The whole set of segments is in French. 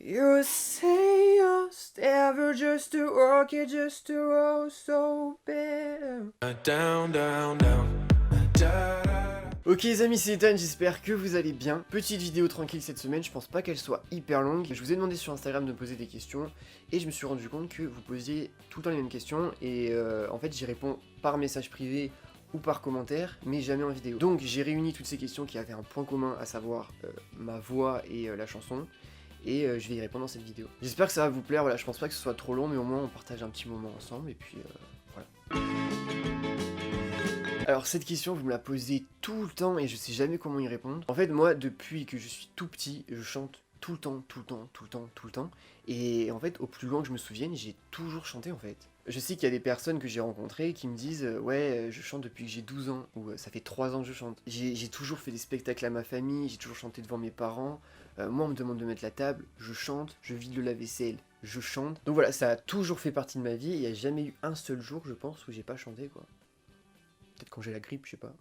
You say you're ever just to work it, just to roll so bad. Down, down, down. Da, da, da. Ok les amis, c'est Ethan, j'espère que vous allez bien. Petite vidéo tranquille cette semaine, je pense pas qu'elle soit hyper longue. Je vous ai demandé sur Instagram de me poser des questions et je me suis rendu compte que vous posiez tout le temps les mêmes questions et en fait j'y réponds par message privé ou par commentaire, mais jamais en vidéo. Donc j'ai réuni toutes ces questions qui avaient un point commun, à savoir ma voix et la chanson. Et je vais y répondre dans cette vidéo. J'espère que ça va vous plaire, voilà, je pense pas que ce soit trop long, mais au moins on partage un petit moment ensemble, et puis voilà. Alors cette question, vous me la posez tout le temps, et je sais jamais comment y répondre. En fait, moi, depuis que je suis tout petit, je chante tout le temps, tout le temps, tout le temps, tout le temps. Et en fait, au plus loin que je me souvienne, j'ai toujours chanté en fait. Je sais qu'il y a des personnes que j'ai rencontrées qui me disent ouais, je chante depuis que j'ai 12 ans, ou ça fait 3 ans que je chante. J'ai toujours fait des spectacles à ma famille, j'ai toujours chanté devant mes parents. Moi, on me demande de mettre la table, je chante, je vide le lave-vaisselle, je chante. Donc voilà, ça a toujours fait partie de ma vie, et il n'y a jamais eu un seul jour, je pense, où j'ai pas chanté, quoi. Peut-être quand j'ai la grippe, je sais pas.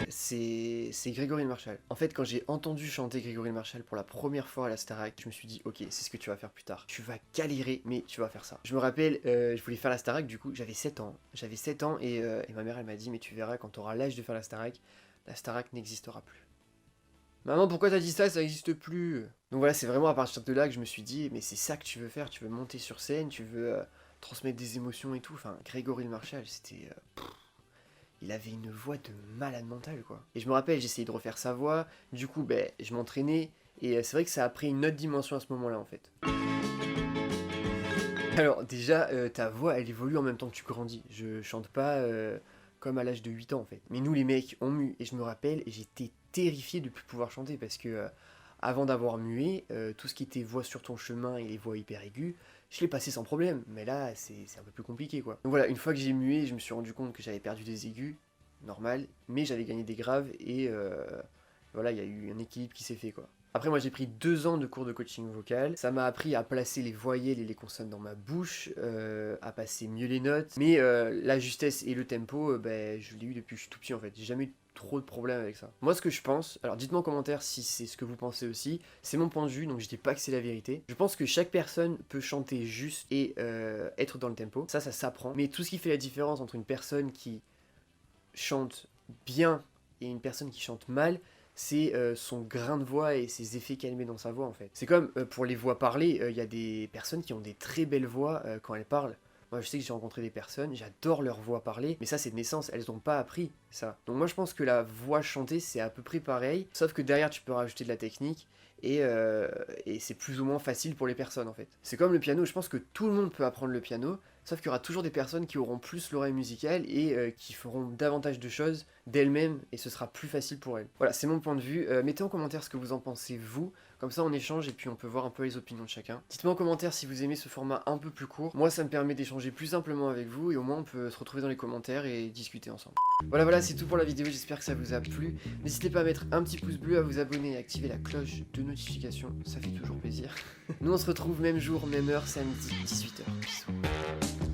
C'est Grégory Le Marchal. En fait, quand j'ai entendu chanter Grégory Le Marchal pour la première fois à la Starac, je me suis dit, ok, c'est ce que tu vas faire plus tard. Tu vas galérer, mais tu vas faire ça. Je me rappelle, je voulais faire la Starac, du coup, j'avais 7 ans. J'avais 7 ans, et ma mère, elle m'a dit, mais tu verras, quand tu auras l'âge de faire la Starac n'existera plus. Maman, pourquoi t'as dit ça? Ça n'existe plus. Donc voilà, c'est vraiment à partir de là que je me suis dit, mais c'est ça que tu veux faire, tu veux monter sur scène, tu veux transmettre des émotions et tout. Enfin, Grégory Le Marchal, c'était... il avait une voix de malade mental, quoi. Et je me rappelle, j'essayais de refaire sa voix, du coup, ben, je m'entraînais, et c'est vrai que ça a pris une autre dimension à ce moment-là, en fait. Alors, déjà, ta voix, elle évolue en même temps que tu grandis. Je chante pas comme à l'âge de 8 ans, en fait. Mais nous, les mecs, on mue, et je me rappelle, j'étais terrifié de plus pouvoir chanter, parce que avant d'avoir mué, tout ce qui était voix sur ton chemin et les voix hyper aiguës, je l'ai passé sans problème, mais là, c'est un peu plus compliqué, quoi. Donc voilà, une fois que j'ai mué, je me suis rendu compte que j'avais perdu des aigus, normal, mais j'avais gagné des graves, et voilà, il y a eu un équilibre qui s'est fait, quoi. Après, moi, j'ai pris 2 ans de cours de coaching vocal. Ça m'a appris à placer les voyelles et les consonnes dans ma bouche, à passer mieux les notes. Mais la justesse et le tempo, ben, je l'ai eu depuis que je suis tout petit, en fait. J'ai jamais eu trop de problèmes avec ça. Moi, ce que je pense, alors dites-moi en commentaire si c'est ce que vous pensez aussi, c'est mon point de vue, donc je dis pas que c'est la vérité. Je pense que chaque personne peut chanter juste et être dans le tempo. Ça s'apprend. Mais tout ce qui fait la différence entre une personne qui chante bien et une personne qui chante mal, c'est son grain de voix et ses effets qu'elle met dans sa voix, en fait. C'est comme pour les voix parlées, il y a des personnes qui ont des très belles voix quand elles parlent. Moi, je sais que j'ai rencontré des personnes, j'adore leur voix parler, mais ça, c'est de naissance, elles n'ont pas appris ça. Donc moi, je pense que la voix chantée, c'est à peu près pareil, sauf que derrière, tu peux rajouter de la technique, et c'est plus ou moins facile pour les personnes, en fait. C'est comme le piano, je pense que tout le monde peut apprendre le piano, sauf qu'il y aura toujours des personnes qui auront plus l'oreille musicale et qui feront davantage de choses d'elles-mêmes, et ce sera plus facile pour elles. Voilà, c'est mon point de vue. Mettez en commentaire ce que vous en pensez, vous. Comme ça, on échange et puis on peut voir un peu les opinions de chacun. Dites-moi en commentaire si vous aimez ce format un peu plus court. Moi, ça me permet d'échanger plus simplement avec vous et au moins on peut se retrouver dans les commentaires et discuter ensemble. Voilà, c'est tout pour la vidéo. J'espère que ça vous a plu. N'hésitez pas à mettre un petit pouce bleu, à vous abonner et à activer la cloche de notification. Ça fait toujours plaisir. Nous, on se retrouve même jour, même heure, samedi, 18h. Bisous.